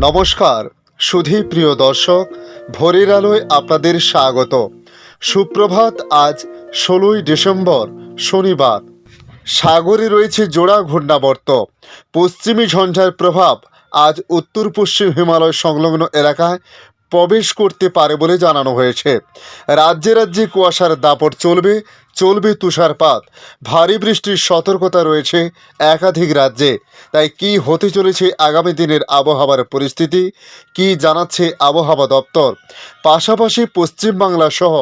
নমস্কার সুধী প্রিয় দর্শক, ভোরের আলোয় আপনাদের স্বাগত। সুপ্রভাত। আজ 16ই ডিসেম্বর শনিবার। সাগরে রয়েছে জোড়া ঘূর্ণাবর্ত। পশ্চিমী ঝঞ্ঝার প্রভাব আজ উত্তর পশ্চিম হিমালয় সংলগ্ন এলাকায় প্রবেশ করতে পারে বলে জানানো হয়েছে। রাজ্যে রাজ্যে কুয়াশার দাপট চলবে তুষারপাত, ভারী বৃষ্টির সতর্কতা রয়েছে একাধিক রাজ্যে। তাই কি হতে চলেছে আগামী দিনের আবহাওয়ার পরিস্থিতি, কি জানাচ্ছে আবহাওয়া দপ্তর। পাশাপাশি পশ্চিমবাংলা সহ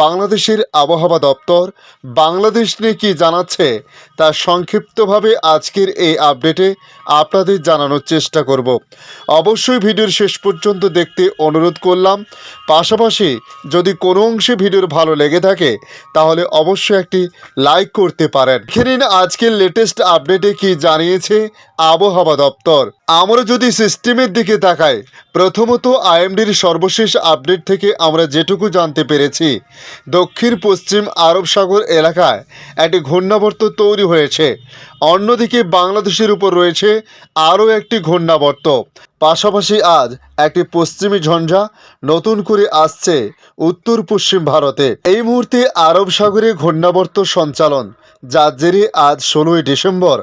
বাংলাদেশের আবহাওয়া দপ্তর বাংলাদেশ নিয়ে কি জানাচ্ছে তা সংক্ষিপ্তভাবে আজকের এই আপডেটে আপনাদের জানানোর চেষ্টা করব। অবশ্যই ভিডিওর শেষ পর্যন্ত দেখতে অনুরোধ করলাম। পাশাপাশি যদি কোনো অংশে ভিডিওর ভালো লেগে থাকে তাহলে অবশ্যই একটি লাইক করতে পারেন। দেখে নিন আজকের লেটেস্ট আপডেটে কি জানিয়েছে আবহাওয়া দপ্তর। আমরা যদি সিস্টেমের দিকে তাকাই, প্রথমত আইএমডির সর্বশেষ আপডেট থেকে আমরা যেটুকু জানতে পেরেছি, দক্ষিণ পশ্চিম আরব সাগর এলাকায় একটি ঘূর্ণাবর্ত তৈরি হয়েছে। অন্যদিকে বাংলাদেশের উপর রয়েছে আরও একটি ঘূর্ণাবর্ত। পাশাপাশি আজ একটি পশ্চিমী ঝঞ্ঝা নতুন করে আসছে উত্তর পশ্চিম ভারতে। এই মুহূর্তে আরব সাগরে ঘূর্ণাবর্ত সঞ্চালন, যার জেরে আজ 16ই ডিসেম্বর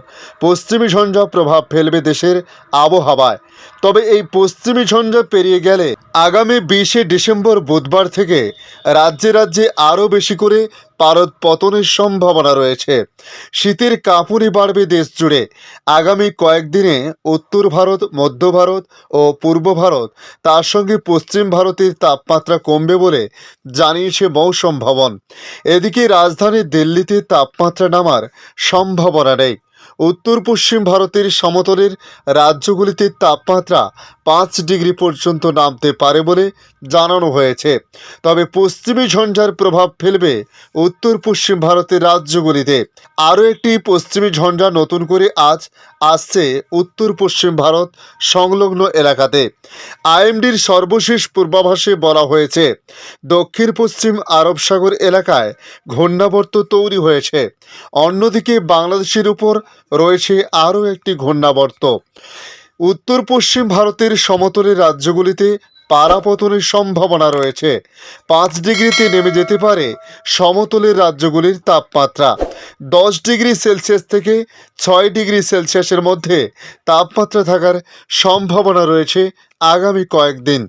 পশ্চিমী ঝঞ্ঝা প্রভাব ফেলবে দেশের আবহাওয়ায়। তবে এই পশ্চিমী ঝঞ্ঝা পেরিয়ে গেলে আগামী 20শে ডিসেম্বর বুধবার থেকে রাজ্যে রাজ্যে আরও বেশি করে পারদ পতনের সম্ভাবনা রয়েছে। শীতের কাঁপুনি বাড়বে দেশ জুড়ে। আগামী কয়েকদিনে উত্তর ভারত, মধ্য ভারত ও পূর্ব ভারত, তার সঙ্গে পশ্চিম ভারতের তাপমাত্রা কমবে বলে জানিয়েছে মৌসুম ভবন। এদিকে রাজধানী দিল্লিতে তাপমাত্রা নামার সম্ভাবনা নেই। উত্তর পশ্চিম ভারতের সমতলের রাজ্যগুলিতে তাপমাত্রা 5 ডিগ্রি পর্যন্ত নামতে পারে বলে জানানো হয়েছে। তবে পশ্চিমী ঝঞ্ঝার প্রভাব ফেলবে উত্তর পশ্চিম ভারতের রাজ্যগুলিতে। আরও একটি পশ্চিমী ঝঞ্ঝা নতুন করে আজ আসছে উত্তর পশ্চিম ভারত সংলগ্ন এলাকাতে। আইএমডির সর্বশেষ পূর্বাভাসে বলা হয়েছে, দক্ষিণ পশ্চিম আরব সাগর এলাকায় ঘূর্ণাবর্ত তৈরি হয়েছে। অন্যদিকে বাংলাদেশের উপর রয়েছে আরও একটি ঘূর্ণাবর্ত। উত্তর পশ্চিম ভারতের সমতলের রাজ্যগুলিতে পারাপতনের সম্ভাবনা রয়েছে। 5 ডিগ্রিতে নেমে যেতে পারে সমতলের রাজ্যগুলির তাপমাত্রা। 10 ডিগ্রি সেলসিয়াস থেকে 6 ডিগ্রি সেলসিয়াসের মধ্যে তাপমাত্রা থাকার সম্ভাবনা রয়েছে আগামী কয়েকদিন।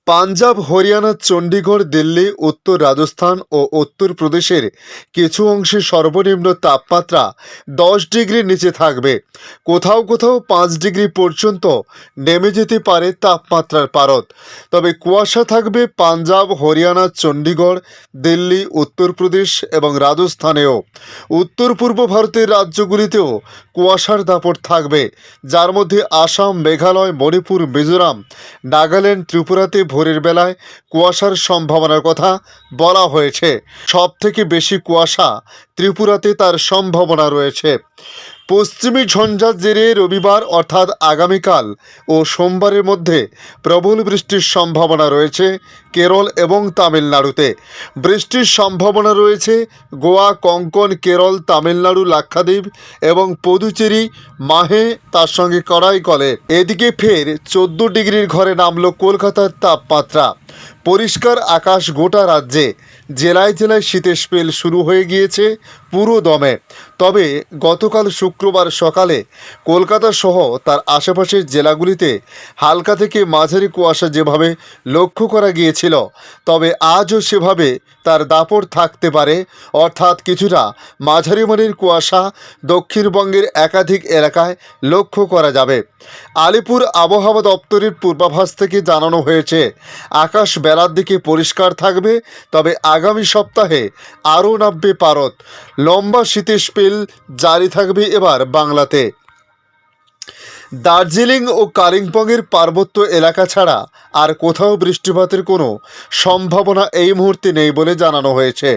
পাঞ্জাব, হরিয়ানা, চণ্ডীগড়, দিল্লি, উত্তর রাজস্থান ও উত্তর প্রদেশের কিছু অংশে সর্বনিম্ন তাপমাত্রা 10 ডিগ্রির নিচে থাকবে। কোথাও কোথাও 5 ডিগ্রি পর্যন্ত নেমে যেতে পারে তাপমাত্রার পারদ। তবে কুয়াশা থাকবে পাঞ্জাব, হরিয়ানা, চণ্ডীগড়, দিল্লি, উত্তরপ্রদেশ এবং রাজস্থানেও। উত্তর পূর্ব ভারতের রাজ্যগুলিতেও কুয়াশার দাপট থাকবে, যার মধ্যে আসাম, মেঘালয়, মণিপুর, মিজোরাম, নাগাল্যান্ড, ত্রিপুরাতে ভোরের বেলায় কুয়াশার সম্ভাবনার কথা বলা হয়েছে। সবথেকে বেশি কুয়াশা ত্রিপুরাতে তার সম্ভাবনা রয়েছে। পশ্চিমী ঝঞ্ঝার জেরে রবিবার অর্থাৎ আগামীকাল ও সোমবারের মধ্যে প্রবল বৃষ্টির সম্ভাবনা রয়েছে কেরল এবং তামিলনাড়ুতে। বৃষ্টির সম্ভাবনা রয়েছে গোয়া, কোঙ্কণ, কেরল, তামিলনাড়ু, লাক্ষাদ্বীপ এবং পুদুচেরি, মাহে, তার সঙ্গে করাইকলে। এদিকে ফের 14 ডিগ্রির ঘরে নামল কলকাতার তাপমাত্রা। পরিষ্কার আকাশ গোটা রাজ্যে। জেলায় জেলায় শীতের স্পেল শুরু হয়ে গিয়েছে পুরো দমে। তবে গতকাল শুক্রবার সকালে কলকাতা সহ তার আশেপাশের জেলাগুলিতে হালকা থেকে মাঝারি কুয়াশা যেভাবে লক্ষ্য করা গিয়েছিল, তবে আজও সেভাবে তার দাপট থাকতে পারে। অর্থাৎ কিছুটা মাঝারি মানের কুয়াশা দক্ষিণবঙ্গের একাধিক এলাকায় লক্ষ্য করা যাবে। আলিপুর আবহাওয়া দপ্তরের পূর্বাভাস থেকে জানানো হয়েছে, আকাশ বেলার দিকে পরিষ্কার থাকবে। তবে আগামী সপ্তাহে আরও নামবে পারদ। লম্বা শীতের স্পেল জারি থাকবে এবার বাংলাতে। দার্জিলিং ও কালিম্পংয়ের পার্বত্য এলাকা ছাড়া আর কোথাও বৃষ্টিপাতের কোনো সম্ভাবনা এই মুহূর্তে নেই বলে জানানো হয়েছে।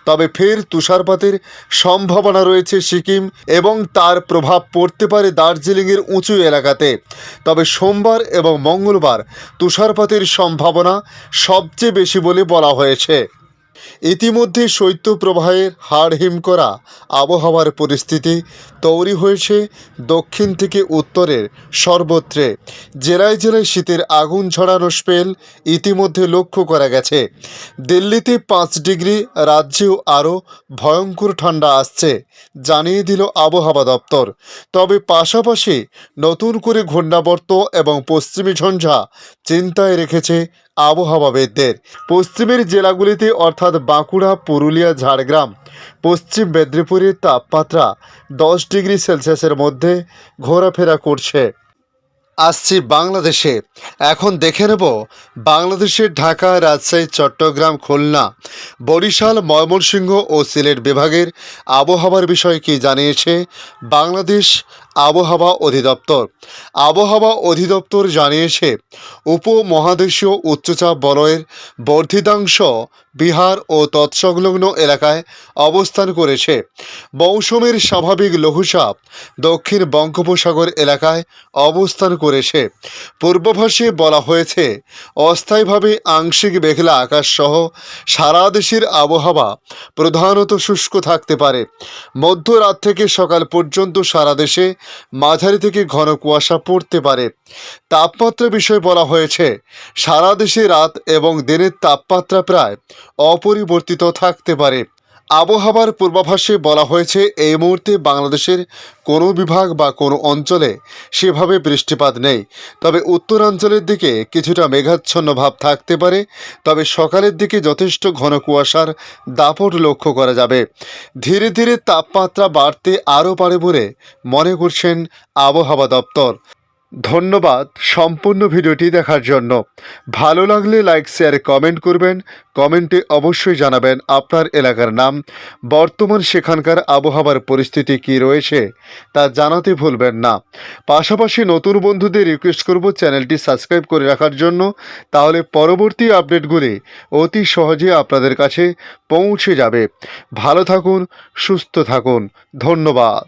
তবে ফের তুষারপাতের সম্ভাবনা রয়েছে সিকিম এবং তার প্রভাব পড়তে পারে দার্জিলিংয়ের উঁচু এলাকাতে। তবে সোমবার এবং মঙ্গলবার তুষারপাতের সম্ভাবনা সবচেয়ে বেশি বলে বলা হয়েছে। ইতিমধ্যে শৈত্যপ্রবাহের হাড় হিম করা আবহাওয়ার পরিস্থিতি তৈরি হয়েছে দক্ষিণ থেকে উত্তরের সর্বত্রে। জেলায় জেলায় শীতের আগুন ঝরানো স্পেল ইতিমধ্যে লক্ষ্য করা গেছে। দিল্লিতে 5 ডিগ্রি, রাজ্যেও আরও ভয়ঙ্কর ঠান্ডা আসছে জানিয়ে দিল আবহাওয়া দপ্তর। তবে পাশাপাশি নতুন করে ঘূর্ণাবর্ত এবং পশ্চিমী ঝঞ্ঝা চিন্তায় রেখেছে আবহাওয়াবিদদের। পশ্চিমের জেলাগুলিতে অর্থাৎ বাঁকুড়া, পুরুলিয়া, ঝাড়গ্রাম, পশ্চিম মেদিনীপুরের তাপমাত্রা 10 ডিগ্রি সেলসিয়াসের মধ্যে ঘোরাফেরা করছে। আসছি বাংলাদেশে। এখন দেখে নেব বাংলাদেশের ঢাকা, রাজশাহী, চট্টগ্রাম, খুলনা, বরিশাল, ময়মনসিংহ ও সিলেট বিভাগের আবহাওয়ার বিষয়ে কী জানিয়েছে বাংলাদেশ আবহাওয়া অধিদপ্তর। আবহাওয়া অধিদপ্তর জানিয়েছে, উপমহাদেশীয় উচ্চচাপ বলয়ের বর্ধিতাংশ বিহার ও তৎসংলগ্ন এলাকায় অবস্থান করেছে। মৌসুমের স্বাভাবিক লঘুচাপ দক্ষিণ বঙ্গোপসাগর এলাকায় অবস্থান করেছে। পূর্বাভাসে বলা হয়েছে, অস্থায়ীভাবে আংশিক মেঘলা আকাশ সহ সারা দেশের আবহাওয়া প্রধানত শুষ্ক থাকতে পারে। মধ্যরাত থেকে সকাল পর্যন্ত সারা দেশে মাঝারি থেকে ঘন কুয়াশা পড়তে পারে। তাপমাত্রা বিষয়ে বলা হয়েছে, সারা দেশে রাত এবং দিনের তাপমাত্রা প্রায় অপরিবর্তিত থাকতে পারে। আবহাওয়ার পূর্বাভাসে বলা হয়েছে, এই মুহূর্তে বাংলাদেশের কোনো বিভাগ বা কোনো অঞ্চলে সেভাবে বৃষ্টিপাত নেই। তবে উত্তরাঞ্চলের দিকে কিছুটা মেঘাচ্ছন্ন ভাব থাকতে পারে। তবে সকালের দিকে যথেষ্ট ঘন কুয়াশার দাপট লক্ষ্য করা যাবে। ধীরে ধীরে তাপমাত্রা বাড়তে আরও পারে বলে মনে করছেন আবহাওয়া দপ্তর। ধন্যবাদ সম্পূর্ণ ভিডিওটি দেখার জন্য। ভালো লাগলে লাইক, শেয়ার, কমেন্ট করবেন। কমেন্টে অবশ্যই জানাবেন আপনার এলাকার নাম, বর্তমান সেখানকার আবহাওয়ার পরিস্থিতি কী রয়েছে তা জানাতে ভুলবেন না। পাশাপাশি নতুন বন্ধুদের রিকোয়েস্ট করব চ্যানেলটি সাবস্ক্রাইব করে রাখার জন্য, তাহলে পরবর্তী আপডেটগুলি অতি সহজে আপনাদের কাছে পৌঁছে যাবে। ভালো থাকুন, সুস্থ থাকুন। ধন্যবাদ।